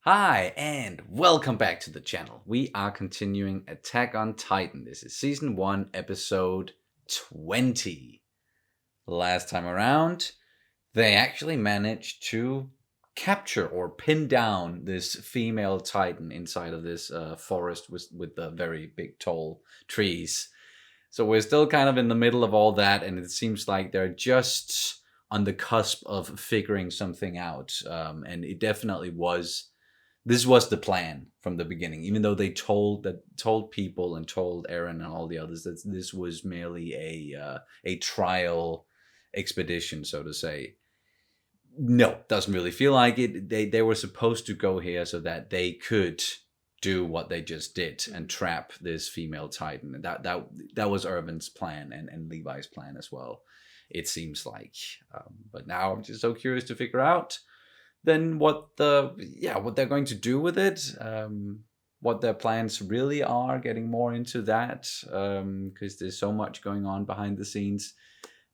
Hi, and welcome back to the channel. We are continuing Attack on Titan. This is Season 1, Episode 20. Last time around, they actually managed to capture or pin down this female Titan inside of this forest with the very big, tall trees. So we're still kind of in the middle of all that, and it seems like they're just on the cusp of figuring something out. And it definitely was... This was the plan from the beginning, even though they told people and told Eren and all the others that this was merely a trial expedition, so to say. No, doesn't really feel like it. They were supposed to go here so that they could do what they just did and trap this female Titan. And that was Erwin's plan and Levi's plan as well, it seems like. But now I'm just so curious to figure out then what they're going to do with it, what their plans really are, getting more into that, because there's so much going on behind the scenes.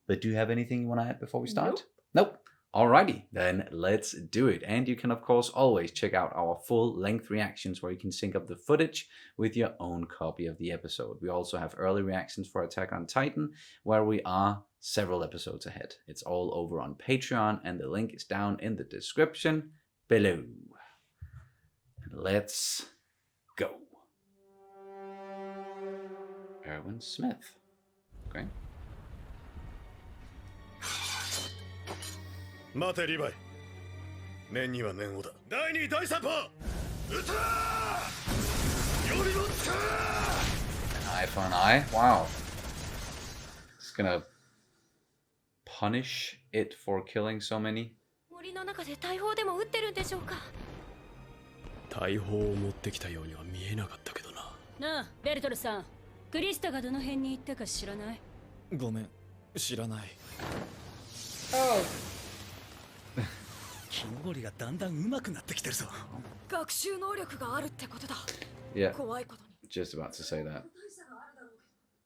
But do you have anything you want to add before we start? Nope. Alrighty, then let's do it. And you can, of course, always check out our full-length reactions where you can sync up the footage with your own copy of the episode. We also have early reactions for Attack on Titan, where we are several episodes ahead. It's all over on Patreon, and the link is down in the description below. Let's go. Erwin Smith. Okay. 待てリヴァイ、念には念をだ。第2第3波撃たー、よりもつかー。 An eye for an eye? Wow. It's gonna punish it for killing so many? 森の中で大砲でも撃ってるんでしょうか。大砲を持ってきたようには見えなかったけどな。なあ、ベルトルさん、クリスタがどの辺に行ったか知らない？ごめん、知らない。木登りがだんだん上手くなってきてるぞ。学習能力があるってことだ。Yeah, 怖いことに。 just about to say that.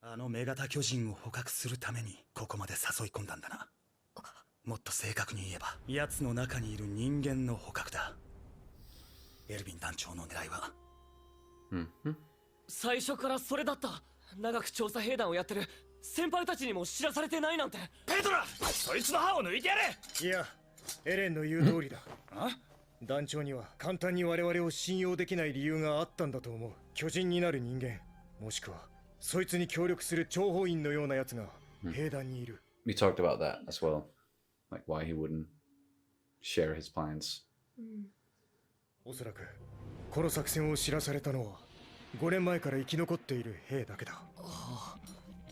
あの女型巨人を捕獲するためにここまで誘い込んだんだな。もっと正確に言えば、奴の中にいる人間の捕獲だ。エルヴィン団長の狙いは。最初からそれだった。長く調査兵団をやってる先輩たちにも知らされてないなんて。ペトラ、そいつの歯を抜いてやれ。いや、エレンの言う通りだ。団長には簡単に我々を信用できない理由があったんだと思う。巨人になる人間、もしくはそいつに協力する諜報員のようなやつが兵団にいる。We talked about that as well. Like why he wouldn't share his plans. おそらくこの作戦を知らされたのは5年前から生き残っている兵だけだ。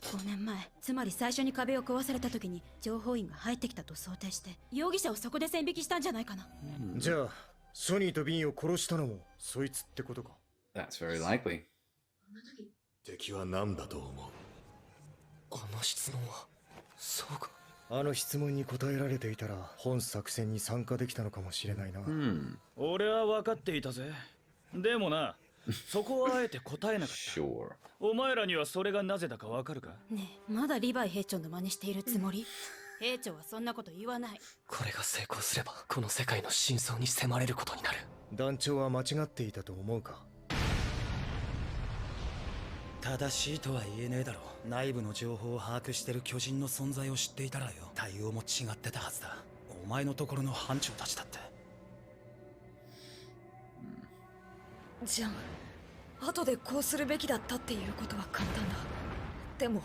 5年前、つまり最初に壁を壊された時に情報員が入ってきたと想定して容疑者をそこで線引きしたんじゃないかな。じゃあソニーとビンを殺したのもそいつってことか。 That's very likely. 敵は何だと思う？あの質問はそうか。あの質問に答えられていたら本作戦に参加できたのかもしれないな。俺は分かっていたぜ。でもな、そこはあえて答えなかった。Sure. お前らにはそれがなぜだか分かるか？ねえ、まだリヴァイ兵長の真似しているつもり？兵長はそんなこと言わない。これが成功すればこの世界の真相に迫れることになる。団長は間違っていたと思うか？正しいとは言えねえだろう。内部の情報を把握してる巨人の存在を知っていたらよ、対応も違ってたはずだ。お前のところの班長たちだって。じゃあ、後でこうするべきだったっていうことは簡単だ。でも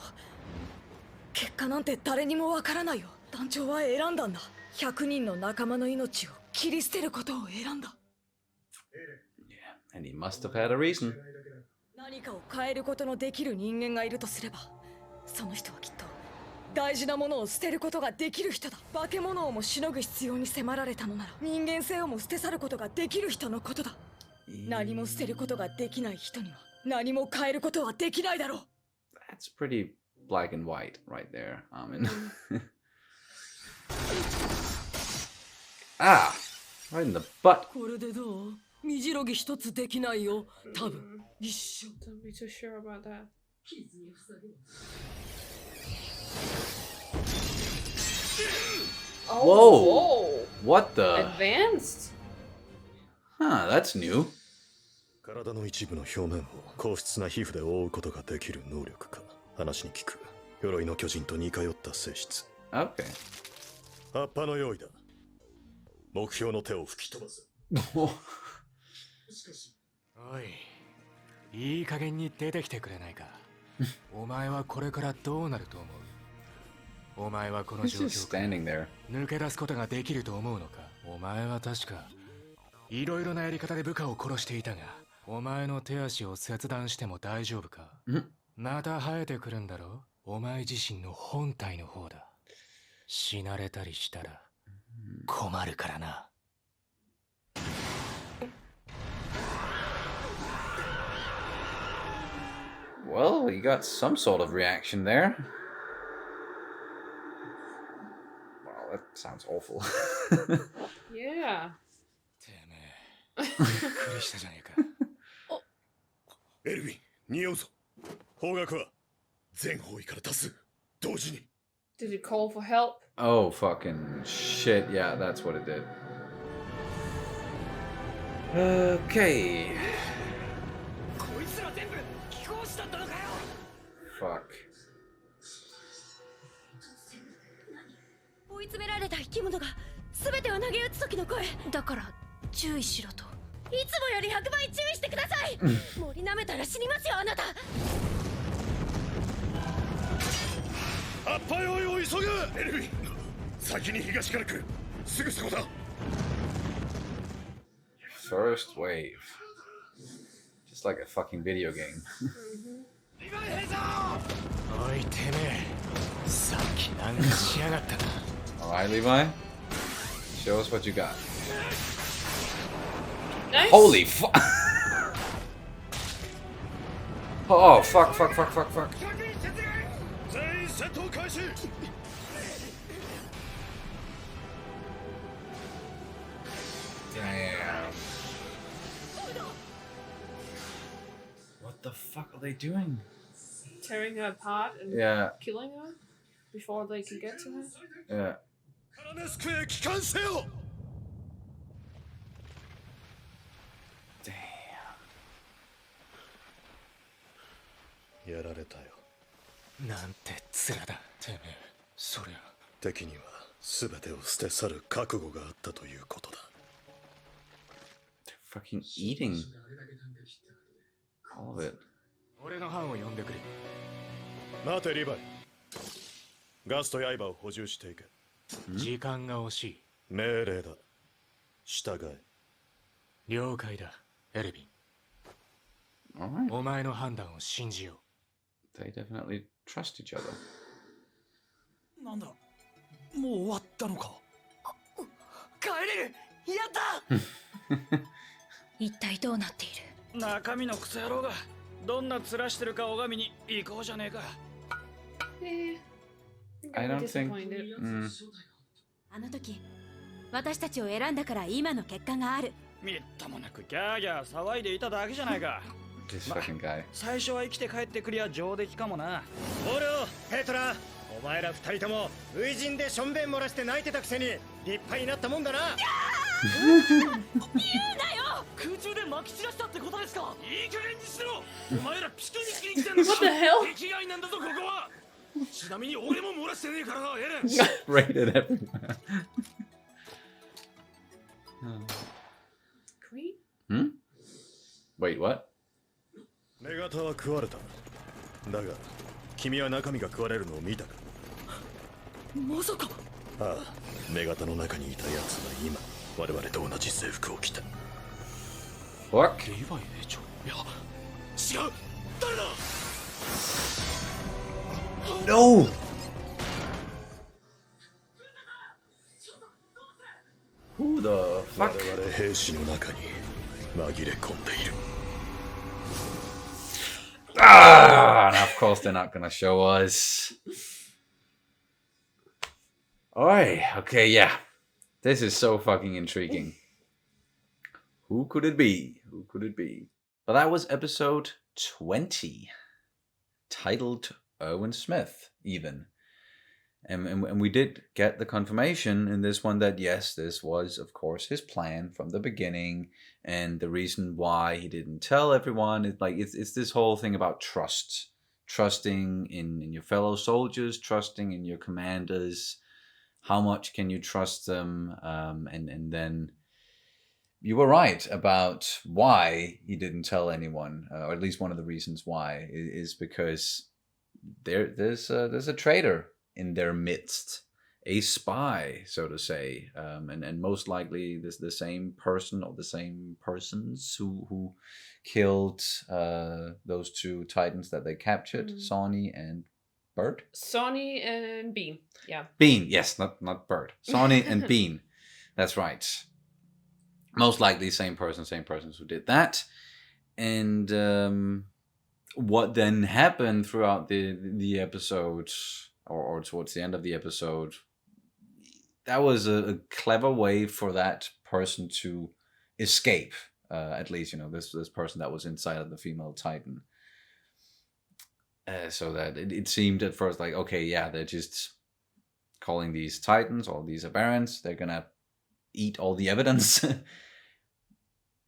結果なんて誰にもわからないよ。団長は選んだんだ。100人の仲間の命を切り捨てることを選んだ。 Yeah, and he must have had a reason. 何かを変えることのできる人間がいるとすれば、その人はきっと大事なものを捨てることができる人だ。化け物をもしのぐ必要に迫られたのなら、人間性をも捨て去ることができる人のことだ。何も捨てることができない人には何も変えることはできないだろう。 That's pretty black and white right there. Ah, right in the butt. これでどう？身じろぎ一つできないよ。多分一緒。 Don't be too sure about that. Whoa! What the? Advanced? Huh, that's new. 体の一部の表面を硬質な皮膚で覆うことができる能力か。話に聞く。鎧の巨人と似通った性質。Okay. 葉っぱの用意だ。目標の手を吹き飛ばす。おい、いい加減に出てきてくれないか。お前はこれからどうなると思う？お前はこの He's 状 just 況から standing there. 抜け出すことができると思うのか？お前は確かいろいろなやり方で部下を殺していたが、お前の手足を切断しても大丈夫か？また生えてくるんだろ？お前自身の本体の方だ。死なれたりしたら困るからな。Well, we got some sort of reaction there. Wow, that sounds awful. Yeah. てめえ、びっくりしたじゃねえか。エルヴィン、匂うぞ。方角は全方位から多数。同時に。Did you call for help? Oh, fucking shit. Yeah, that's what it did. Okay. こいつら全部寄稿したったのかよ。 Fuck. 追い詰められた生き物が全てを投げ打つ時の声だから注意しろと。いつもより100倍注意してください。森舐めたら死にますよあなた。葉っぱ用意を急ぐ。エルヴィン、先に東から来る。すぐそこだ。 First wave. Just like a fucking video game. おいてめえ、さっきなんかしやがったな。Alright, Levi. Show us what you got. Nice. Holy fuck! Oh, fuck, fuck, fuck, fuck, fuck. 全員戦闘開始。 Damn. What the fuck are they doing? Tearing her apart and Yeah, killing her before they can get to her. yeah. カラネスクへ帰還せよ。 Damn. やられたよ。なんて面だ、てめえ。そりゃ。敵には全てを捨て去る覚悟があったということだ。 They're fucking eating all of it. 俺の班を呼んでくれ。待てリヴァイ。ガスと刃を補充していけ。時間が惜しい。命令だ。従え。了解だ、エルヴィ Alright. ン。お前の判断を信じよ They definitely trust each other. なんだ、もう終わったのか。帰れる。やった。一体どうなっている。中身のクソ野郎がどんな面してるか拝みに行こうじゃねえか。 Eh, I I'm don't think. disappointed. Mm, あの時私たちを選んだから今の結果がある。みっともなくギャーギャー騒いでいただけじゃないか。 this fucking guy. 最初は生きて帰ってくりゃ上出来かもな。オルオ、ペトラ、お前ら二人とも初陣でしょんべん漏らして泣いてたくせに立派になったもんだな。空中で撒き散らしたってことですか。いい加減にしろ。お前らピクニックに来てんのか。 What the hell? 敵外なんだぞここは。ちなみに俺も漏らしてねえからな、エレン。 Rated everywhere. Queen? Hmm? Wait, what? 女型は食われた。だが、君は中身が食われるのを見たか。まさか。ああ、女型の中にいた奴は今、我々と同じ制服を着た。 Fuck? リヴァイ兵長。いや、違う。誰だ。 No! Who the 我 fuck? 々兵士の中に紛れ込んでいる。 Ah! And of course they're not gonna show us. Oi, okay, yeah. This is so fucking intriguing. Who could it be? Who could it be? Well, that was episode 20, titled Erwin Smith, even. And we did get the confirmation in this one that yes, this was of course his plan from the beginning, and the reason why he didn't tell everyone is like it's this whole thing about trusting in your fellow soldiers, trusting in your commanders. How much can you trust them? And then you were right about why he didn't tell anyone, or at least one of the reasons why is because there's a traitor in their midst, a spy, so to say, and most likely this the same person or the same persons who killed those two titans that they captured, Sonny and Bird. Sonny and Bean. Yeah. Bean, yes, not Bird. Sonny and Bean. That's right. Most likely same persons who did that. And what then happened throughout the episode, or towards the end of the episode, that was a clever way for that person to escape. At least, this person that was inside of the female titan. So that it seemed at first like, okay, yeah, they're just calling these titans or these aberrants, they're gonna eat all the evidence.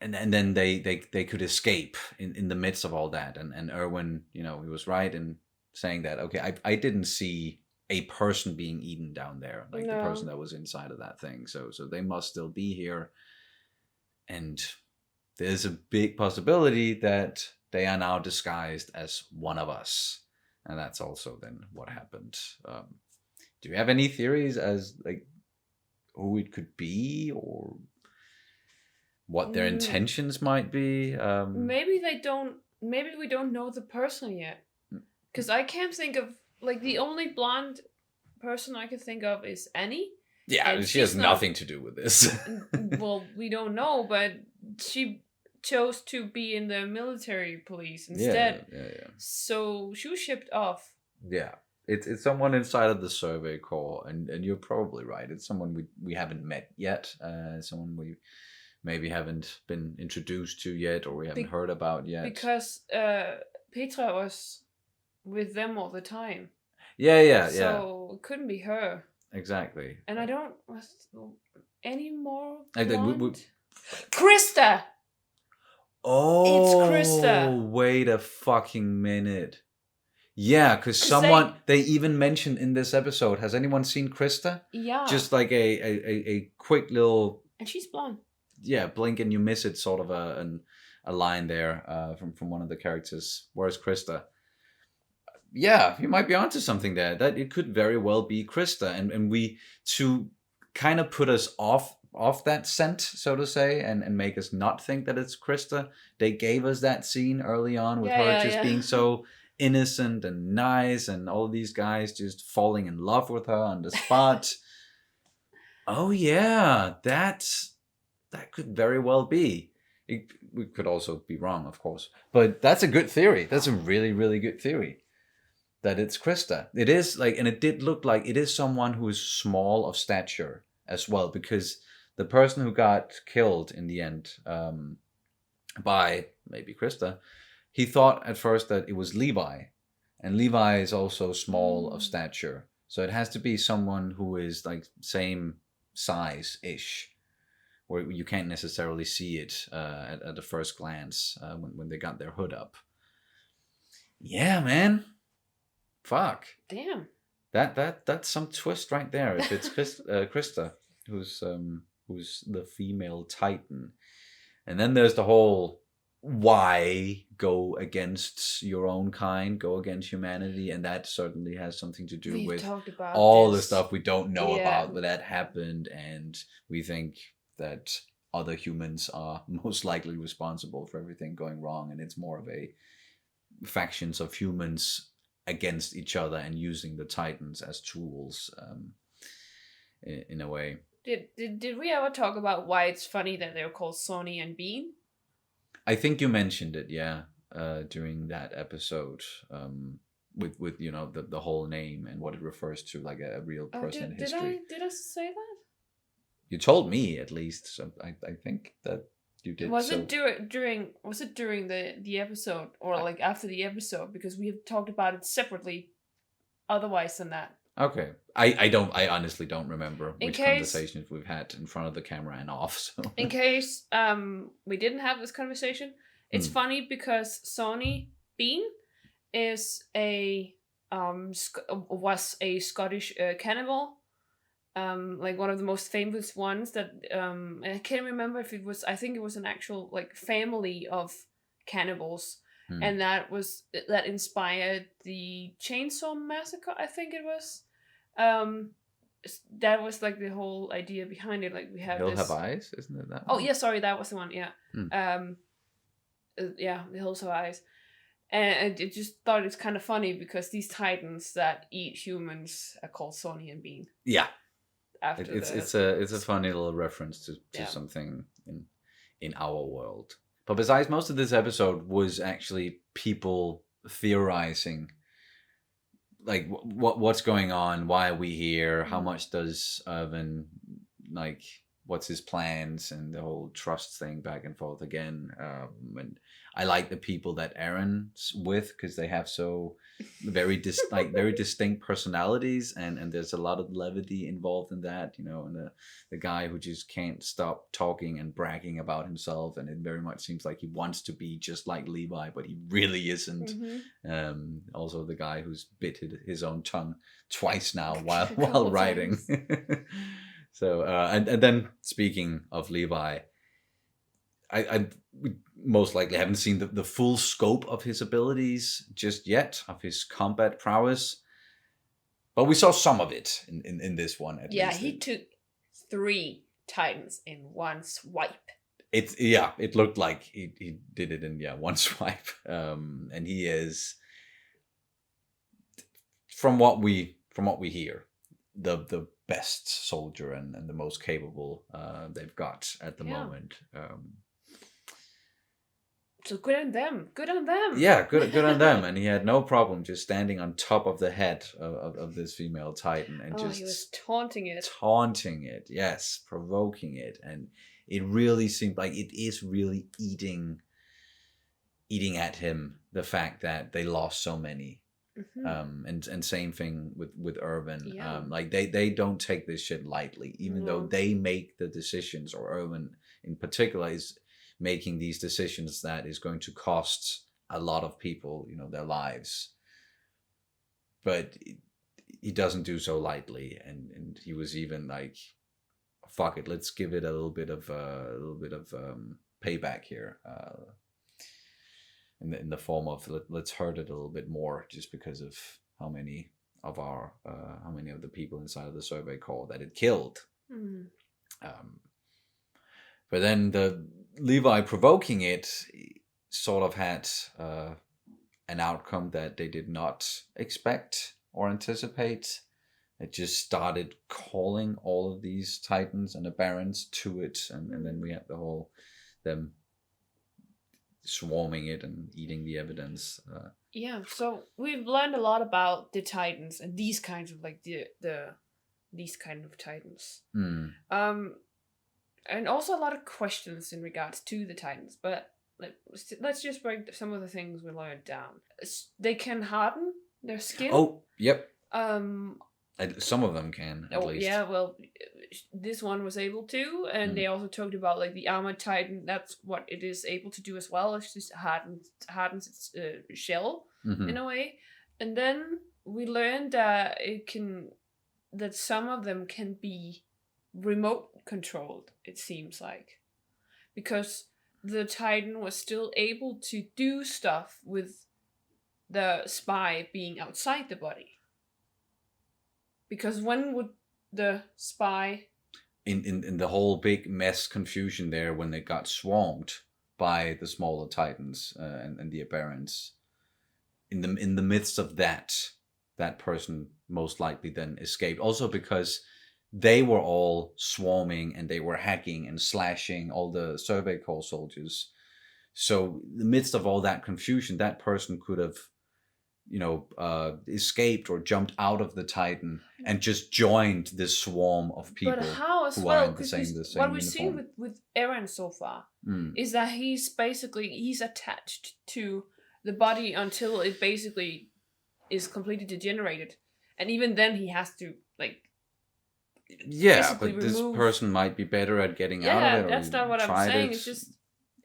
And then they could escape in the midst of all that. And Erwin, he was right in saying that, okay, I didn't see a person being eaten down there, like the person that was inside of that thing. So they must still be here. And there's a big possibility that they are now disguised as one of us. And that's also then what happened. Do you have any theories as like who it could be, or what their intentions might be? Maybe they don't. Maybe we don't know the person yet. Because I can't think of, like, the only blonde person I could think of is Annie. Yeah, and she has nothing to do with this. Well, we don't know, but she chose to be in the military police instead. Yeah. So she was shipped off. Yeah. It's someone inside of the Survey Corps, and you're probably right. It's someone we haven't met yet. Someone we maybe haven't been introduced to yet, or we haven't heard about yet. Because Petra was with them all the time. Yeah. So it couldn't be her. Exactly. And I don't... Any more I think blonde? Krista! Oh, It's Krista. Wait a fucking minute. Yeah, because someone they even mentioned in this episode. Has anyone seen Krista? Yeah. Just like a quick little. And she's blonde. Yeah, blink and you miss it. Sort of a line there from one of the characters. Where's Krista? Yeah, you might be onto something there. That it could very well be Krista, and we to kind of put us off that scent, so to say, and make us not think that it's Krista. They gave us that scene early on with her just being so innocent and nice, and all these guys just falling in love with her on the spot. Oh yeah, that could very well be. We could also be wrong, of course, but that's a good theory. That's a really, really good theory. That it's Krista. It is like, and it did look like it is someone who is small of stature as well, because the person who got killed in the end by maybe Krista, he thought at first that it was Levi, and Levi is also small of stature, so it has to be someone who is like same size ish, where you can't necessarily see it at the first glance when they got their hood up. Yeah, man. Fuck. Damn. That's some twist right there. If it's Krista, who's the female Titan, and then there's the whole why go against your own kind, go against humanity, and that certainly has something to do with all the stuff we don't know about, but that happened, and we think that other humans are most likely responsible for everything going wrong, and it's more of a factions of humans against each other and using the Titans as tools in a way. Did we ever talk about why it's funny that they're called Sonny and Bean? I think you mentioned it, during that episode, with the whole name and what it refers to, like a real person in history. Did I say that? You told me at least, so I think that you did. Was it during the episode, or like after the episode? Because we have talked about it separately otherwise than that. Okay. I honestly don't remember which conversations we've had in front of the camera and off. So in case we didn't have this conversation, it's funny because Sonny Bean is was a Scottish cannibal, like one of the most famous ones that I can't remember if it was, I think it was an actual like family of cannibals, and that inspired the Chainsaw Massacre, I think it was. That was like the whole idea behind it. Like we have Hills Have Eyes, isn't it that Oh one? yeah, sorry, that was the one. Yeah. Yeah, the Hills Have Eyes. And I just thought it's kind of funny because these titans that eat humans are called Sonny and Bean. Yeah, after it's a funny little reference to something in our world. But besides, most of this episode was actually people theorizing, like what's going on, why are we here, how much does Erwin, like, what's his plans, and the whole trust thing back and forth again. And I like the people that Aaron's with because they have so very distinct personalities, and there's a lot of levity involved in that, you know, and the guy who just can't stop talking and bragging about himself, and it very much seems like he wants to be just like Levi, but he really isn't. Also the guy who's bit his own tongue twice now while writing. So and then speaking of Levi, I most likely haven't seen the full scope of his abilities just yet, of his combat prowess, but we saw some of it in this one at least. Yeah, he took 3 titans in one swipe. It looked like he did it in one swipe, and he is, from what we hear, the best soldier and the most capable they've got at the moment. So good on them. Good on them. Yeah, good on them. And he had no problem just standing on top of the head of this female titan and just he was taunting it. Taunting it, yes, provoking it, and it really seemed like it is really eating at him, the fact that they lost so many. And same thing with Erwin. Yeah. Like they don't take this shit lightly, even though they make the decisions, or Erwin in particular is making these decisions that is going to cost a lot of people, you know, their lives. But he doesn't do so lightly, and he was even like, fuck it, let's give it a little bit of payback here. In the form of let's hurt it a little bit more, just because of how many of the people inside of the survey corps that it killed. But then the Levi provoking it sort of had an outcome that they did not expect or anticipate. It just started calling all of these titans and the barons to it, and then we had the whole them swarming it and eating the evidence. So we've learned a lot about the titans and these kinds of like these kind of titans. And also a lot of questions in regards to the titans. But let's just break some of the things we learned down. They can harden their skin. Oh, yep. Some of them can, at least. Yeah, well, this one was able to, and they also talked about like the armored titan. That's what it is able to do as well. It's just hardens its shell in a way. And then we learned that that some of them can be remote controlled. It seems like, because the titan was still able to do stuff with the spy being outside the body. Because when would the spy... In the whole big mess confusion there, when they got swarmed by the smaller titans and the Aberrants, in the midst of that person most likely then escaped. Also because they were all swarming and they were hacking and slashing all the Survey Corps soldiers. So in the midst of all that confusion, that person could have, you know, escaped or jumped out of the Titan and just joined this swarm of people. But how as who well? are in the same What we've uniform. seen with Erwin so far is that he's attached to the body until it basically is completely degenerated, and even then he has to like. Yeah, physically but this remove- person might be better at getting out of Yeah, it. Or that's not what I'm tried saying. it.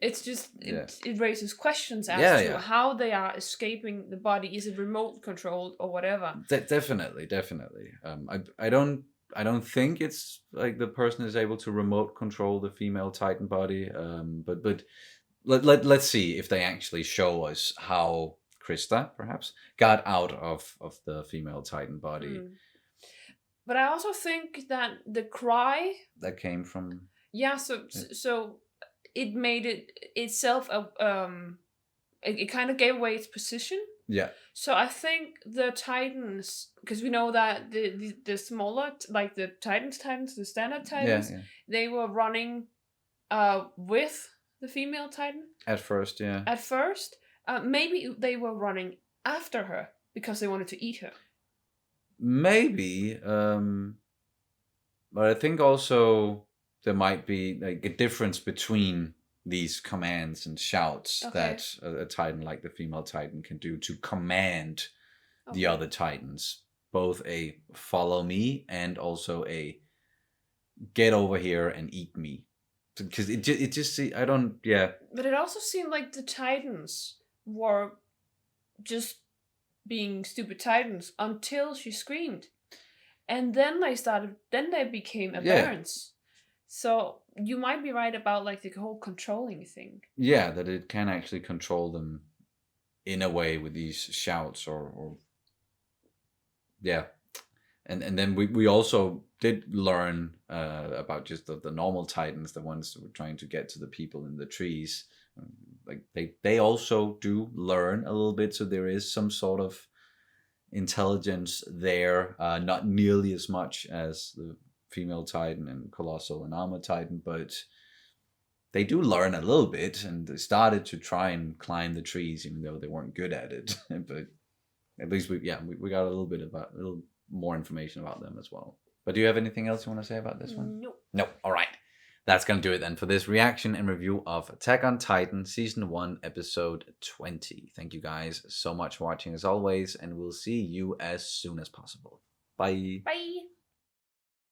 It's just Yeah. it raises questions as Yeah, to yeah. how they are escaping the body. Is it remote controlled or whatever? Definitely. I don't think it's like the person is able to remote control the female Titan body. But let's see if they actually show us how Krista perhaps got out of the female Titan body But I also think that the cry, that came from. yeah. So it made it itself it kind of gave away its position. Yeah. So I think the Titans, because we know that the smaller, like the Titans, the standard Titans, Yeah. they were running with the female Titan At first, yeah. at first. Maybe they were running after her because they wanted to eat her. Maybe, but I think also there might be like a difference between these commands and shouts that a Titan like the female Titan can do to command the other Titans. Both a follow me and also a get over here and eat me. Because it just I don't, yeah. But it also seemed like the Titans were just being stupid Titans until she screamed. And then they became aberrants. So you might be right about like the whole controlling thing. Yeah, that it can actually control them in a way with these shouts or yeah. And then we also did learn about just the normal Titans, the ones that were trying to get to the people in the trees. Like they also do learn a little bit, so there is some sort of intelligence there, not nearly as much as the female Titan and Colossal and Armor Titan, but they do learn a little bit, and they started to try and climb the trees, even though they weren't good at it. But at least we got a little more information about them as well. But do you have anything else you want to say about this one? No. All right. That's going to do it then for this reaction and review of Attack on Titan Season 1, Episode 20. Thank you guys so much for watching as always, and we'll see you as soon as possible. Bye. Bye.